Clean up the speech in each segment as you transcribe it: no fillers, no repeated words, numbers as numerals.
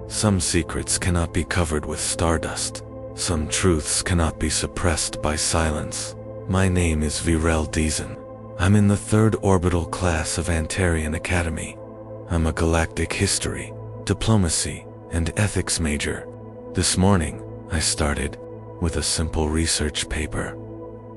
Some secrets cannot be covered with stardust. Some truths cannot be suppressed by silence. My name is Virel Deason. I'm in the 3rd orbital class of Antarian Academy. I'm a galactic history, diplomacy, and ethics major. This morning, I started with a simple research paper.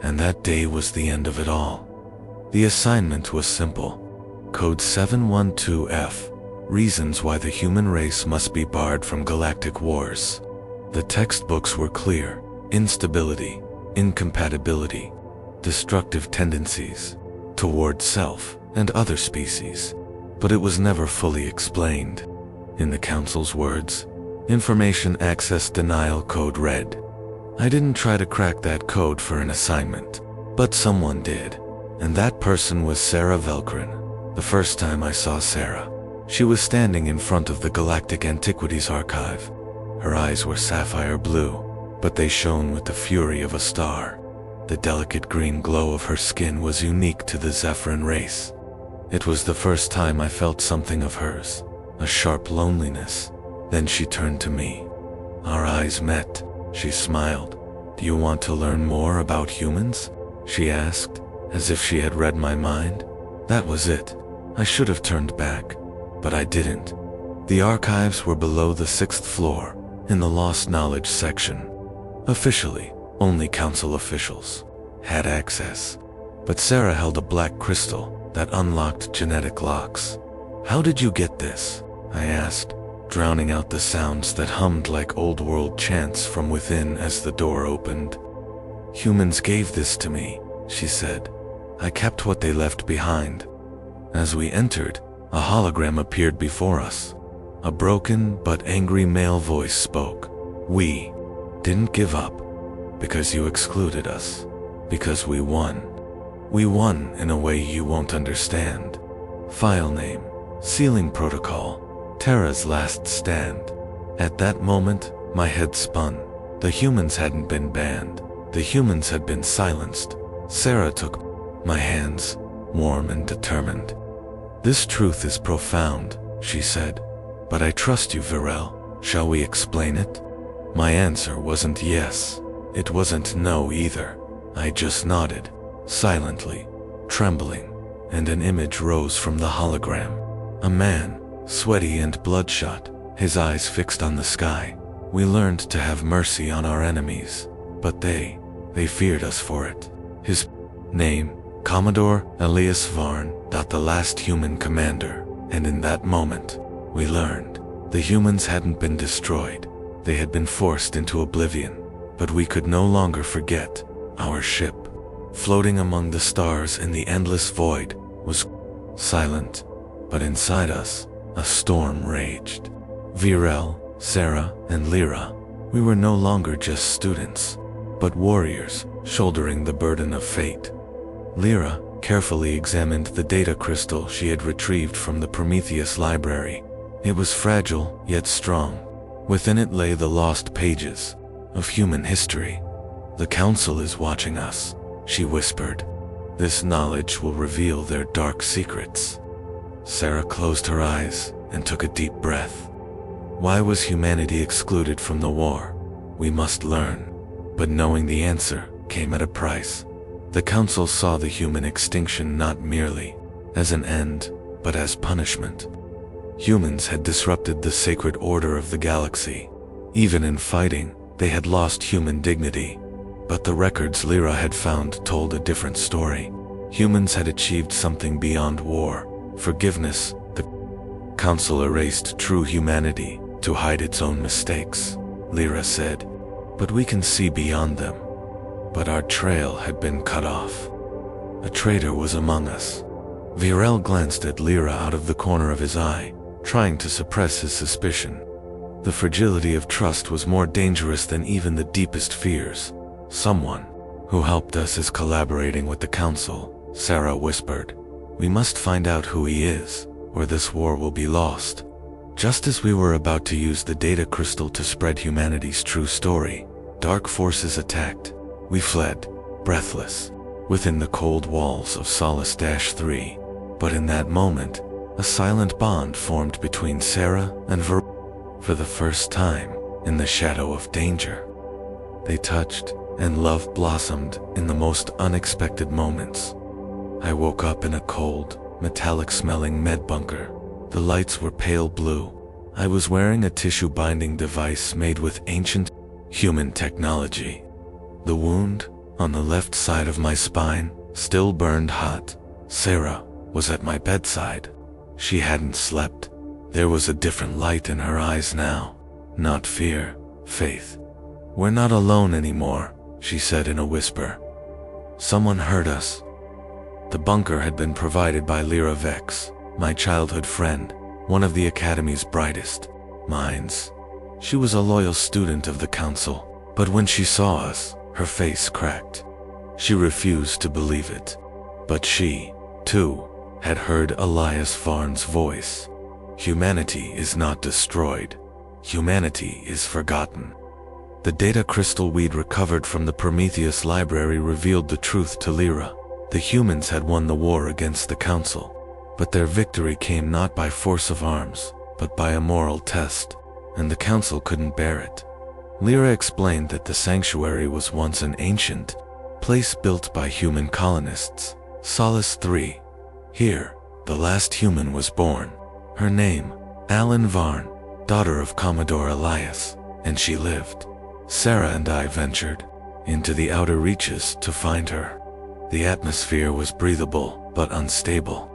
And that day was the end of it all. The assignment was simple. Code 712F. Reasons why the human race must be barred from galactic wars. The textbooks were clear. Instability, incompatibility, destructive tendencies toward self and other species. But it was never fully explained. In the Council's words, Information Access Denial Code Red. I didn't try to crack that code for an assignment, but someone did. And that person was Sarah Velkrin. The first time I saw Sarah, she was standing in front of the Galactic Antiquities Archive. Her eyes were sapphire blue, but they shone with the fury of a star. The delicate green glow of her skin was unique to the Zephyrin race. It was the first time I felt something of hers, a sharp loneliness. Then she turned to me. Our eyes met. She smiled. Do you want to learn more about humans? She asked, as if she had read my mind. That was it. I should have turned back, but I didn't. The archives were below the 6th floor, in the Lost Knowledge section. Officially, only Council officials had access. But Sarah held a black crystal that unlocked genetic locks. How did you get this? I asked, drowning out the sounds that hummed like old-world chants from within as the door opened. Humans gave this to me, she said. I kept what they left behind. As we entered, a hologram appeared before us. A broken but angry male voice spoke. We didn't give up because you excluded us, because we won. We won in a way you won't understand. File name, Sealing Protocol, Terra's Last Stand. At that moment, my head spun. The humans hadn't been banned. The humans had been silenced. Sarah took my hands, warm and determined. This truth is profound, she said. But I trust you, Virel. Shall we explain it? My answer wasn't yes. It wasn't no either. I just nodded, silently, trembling, and an image rose from the hologram. A man, sweaty and bloodshot, his eyes fixed on the sky. We learned to have mercy on our enemies, but they feared us for it. His name, Commodore Elias Varn, the last human commander. And in that moment, we learned the humans hadn't been destroyed. They had been forced into oblivion, but we could no longer forget. Our ship, floating among the stars in the endless void, was silent, but inside us, a storm raged. Virel, Sarah, and Lyra, we were no longer just students, but warriors shouldering the burden of fate. Lyra carefully examined the data crystal she had retrieved from the Prometheus library. It was fragile, yet strong. Within it lay the lost pages of human history. The Council is watching us, she whispered. This knowledge will reveal their dark secrets. Sarah closed her eyes and took a deep breath. Why was humanity excluded from the war? We must learn. But knowing the answer came at a price. The Council saw the human extinction not merely as an end, but as punishment. Humans had disrupted the sacred order of the galaxy. Even in fighting, they had lost human dignity. But the records Lyra had found told a different story. Humans had achieved something beyond war, forgiveness. The Council erased true humanity to hide its own mistakes, Lyra said. But we can see beyond them. But our trail had been cut off. A traitor was among us. Virel glanced at Lyra out of the corner of his eye, trying to suppress his suspicion. The fragility of trust was more dangerous than even the deepest fears. Someone who helped us is collaborating with the Council, Sarah whispered. We must find out who he is, or this war will be lost. Just as we were about to use the data crystal to spread humanity's true story, dark forces attacked. We fled, breathless, within the cold walls of Solace-3. But in that moment, a silent bond formed between Sarah and for the first time, in the shadow of danger. They touched, and love blossomed in the most unexpected moments. I woke up in a cold, metallic-smelling med bunker. The lights were pale blue. I was wearing a tissue-binding device made with ancient, human technology. The wound, on the left side of my spine, still burned hot. Sarah was at my bedside. She hadn't slept. There was a different light in her eyes now. Not fear, faith. "We're not alone anymore," she said in a whisper. "Someone heard us." The bunker had been provided by Lyra Vex, my childhood friend, one of the Academy's brightest minds. She was a loyal student of the Council, but when she saw us, her face cracked. She refused to believe it. But she, too, had heard Elias Varn's voice. Humanity is not destroyed. Humanity is forgotten. The data crystal we'd recovered from the Prometheus library revealed the truth to Lyra. The humans had won the war against the Council, but their victory came not by force of arms, but by a moral test, and the Council couldn't bear it. Lyra explained that the sanctuary was once an ancient place built by human colonists, Solace 3. Here, the last human was born. Her name, Alan Varn, daughter of Commodore Elias, and she lived. Sarah and I ventured into the outer reaches to find her. The atmosphere was breathable but unstable.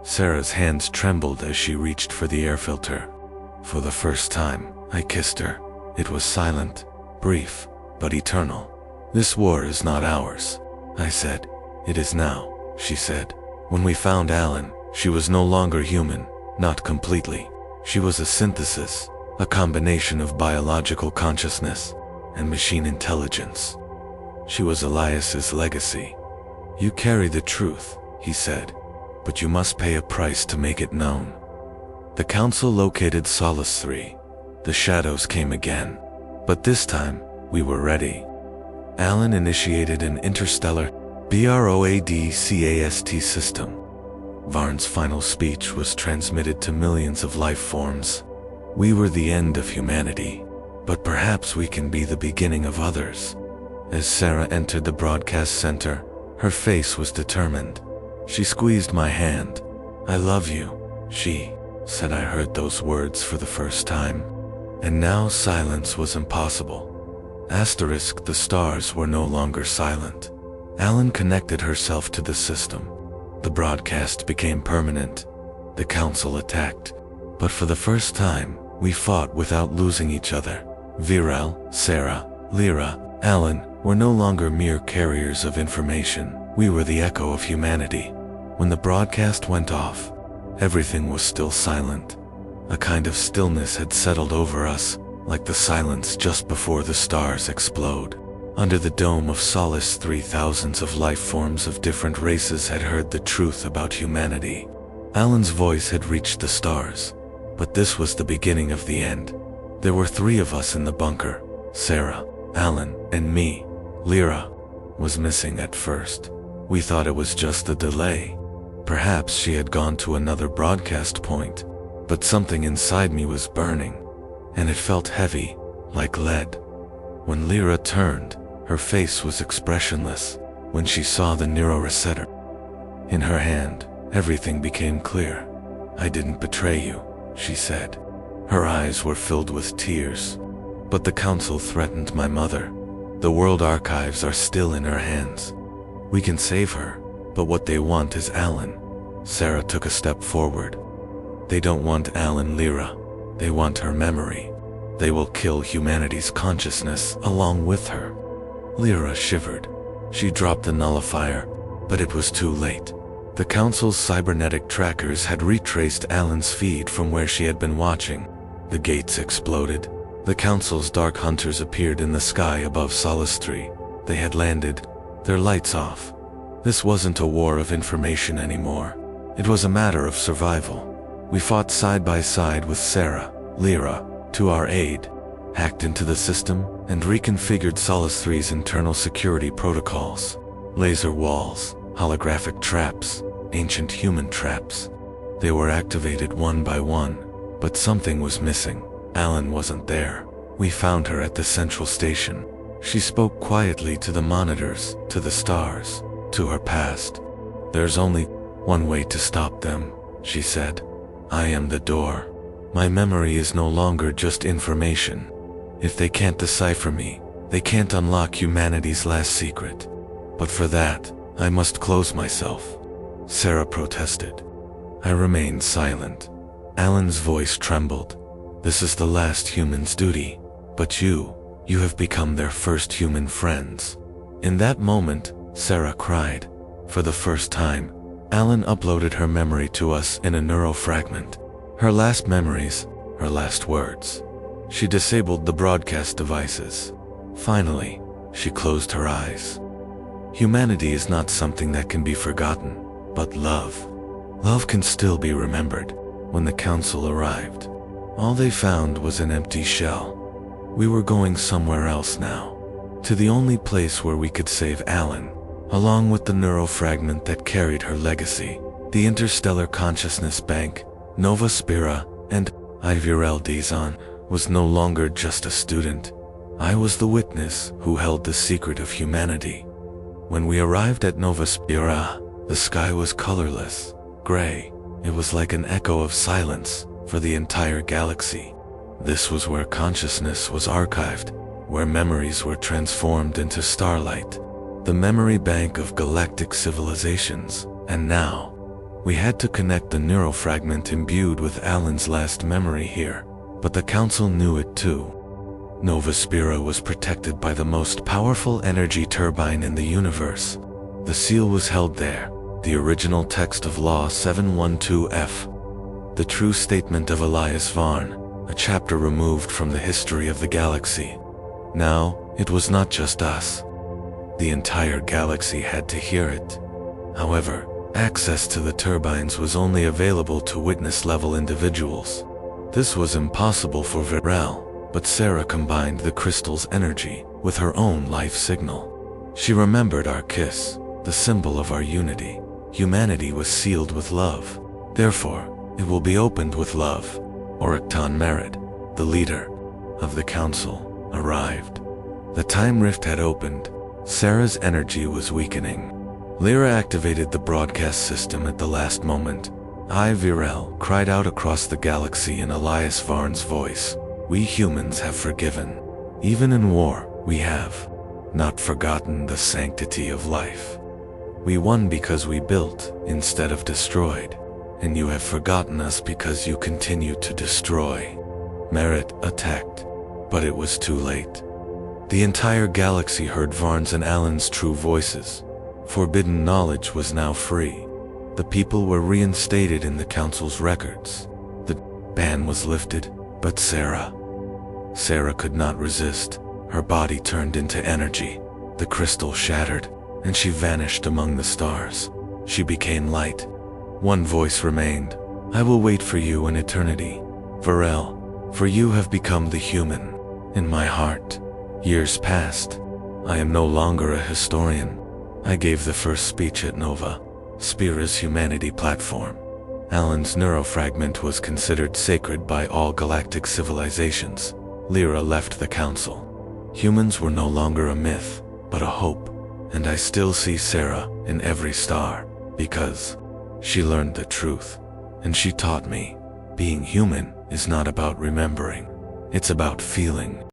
Sarah's hands trembled as she reached for the air filter. For the first time, I kissed her. It was silent, brief, but eternal. "This war is not ours," I said. "It is now," she said. "When we found Alan, she was no longer human, not completely. She was a synthesis, a combination of biological consciousness and machine intelligence. She was Elias's legacy." "You carry the truth," he said, "but you must pay a price to make it known." The Council located Solace 3. The shadows came again, but this time, we were ready. Alan initiated an interstellar BROADCAST system. Varn's final speech was transmitted to millions of life forms. We were the end of humanity, but perhaps we can be the beginning of others. As Sarah entered the broadcast center, her face was determined. She squeezed my hand. "I love you," she said. I heard those words for the first time. And now silence was impossible. Asterisk, the stars were no longer silent. Alan connected herself to the system. The broadcast became permanent. The Council attacked. But for the first time, we fought without losing each other. Virel, Sarah, Lyra, Alan were no longer mere carriers of information. We were the echo of humanity. When the broadcast went off, everything was still silent. A kind of stillness had settled over us, like the silence just before the stars explode. Under the dome of Solace 3, thousands of life forms of different races had heard the truth about humanity. Alan's voice had reached the stars, but this was the beginning of the end. There were 3 of us in the bunker: Sarah, Alan, and me. Lyra was missing at first. We thought it was just a delay. Perhaps she had gone to another broadcast point, but something inside me was burning, and it felt heavy, like lead. When Lyra turned, her face was expressionless. When she saw the neuroreceptor in her hand, everything became clear. "I didn't betray you," she said. Her eyes were filled with tears. "But the Council threatened my mother. The World Archives are still in her hands. We can save her, but what they want is Alan." Sarah took a step forward. "They don't want Alan, Lyra. They want her memory. They will kill humanity's consciousness along with her." Lyra shivered. She dropped the nullifier, but it was too late. The Council's cybernetic trackers had retraced Alan's feed from where she had been watching. The gates exploded. The Council's dark hunters appeared in the sky above Solace 3. They had landed, their lights off. This wasn't a war of information anymore. It was a matter of survival. We fought side by side with Sarah, Lyra, to our aid, hacked into the system, and reconfigured Solace 3's internal security protocols. Laser walls, holographic traps, ancient human traps. They were activated one by one, but something was missing. Alan wasn't there. We found her at the central station. She spoke quietly to the monitors, to the stars, to her past. "There's only one way to stop them," she said. "I am the door. My memory is no longer just information. If they can't decipher me, they can't unlock humanity's last secret. But for that, I must close myself." Sarah protested. I remained silent. Alan's voice trembled. "This is the last human's duty. But you have become their first human friends." In that moment, Sarah cried. For the first time, Alan uploaded her memory to us in a neurofragment. Her last memories, her last words. She disabled the broadcast devices. Finally, she closed her eyes. Humanity is not something that can be forgotten, but love. Love can still be remembered. When the council arrived, all they found was an empty shell. We were going somewhere else now, to the only place where we could save Alan, along with the neurofragment that carried her legacy. The interstellar consciousness bank, Nova Spira, and Eradicated was no longer just a student. I was the witness who held the secret of humanity. When we arrived at Nova Spira, the sky was colorless, gray. It was like an echo of silence for the entire galaxy. This was where consciousness was archived, where memories were transformed into starlight, the memory bank of galactic civilizations. And now, we had to connect the neurofragment imbued with Alan's last memory here. But the council knew it too. Nova Spira was protected by the most powerful energy turbine in the universe. The seal was held there, the original text of Law 712F. The true statement of Elias Varn, a chapter removed from the history of the galaxy. Now, it was not just us. The entire galaxy had to hear it. However, access to the turbines was only available to witness-level individuals. This was impossible for Virel, but Sarah combined the crystal's energy with her own life signal. She remembered our kiss, the symbol of our unity. Humanity was sealed with love. Therefore, it will be opened with love. Oraktan Merid, the leader of the council, arrived. The time rift had opened. Sarah's energy was weakening. Lyra activated the broadcast system at the last moment. Virel cried out across the galaxy in Elias Varn's voice. "We humans have forgiven. Even in war, we have not forgotten the sanctity of life. We won because we built instead of destroyed. And you have forgotten us because you continue to destroy." Merit attacked, but it was too late. The entire galaxy heard Varn's and Alan's true voices. Forbidden knowledge was now free. The people were reinstated in the council's records. The ban was lifted, but Sarah could not resist. Her body turned into energy. The crystal shattered, and she vanished among the stars. She became light. One voice remained. "I will wait for you in eternity, Virel, for you have become the human in my heart." Years passed. I am no longer a historian. I gave the first speech at Nova Spira's humanity platform. Alan's neurofragment was considered sacred by all galactic civilizations. Lyra left the council. Humans were no longer a myth, but a hope. And I still see Sarah in every star, because she learned the truth. And she taught me, being human is not about remembering. It's about feeling.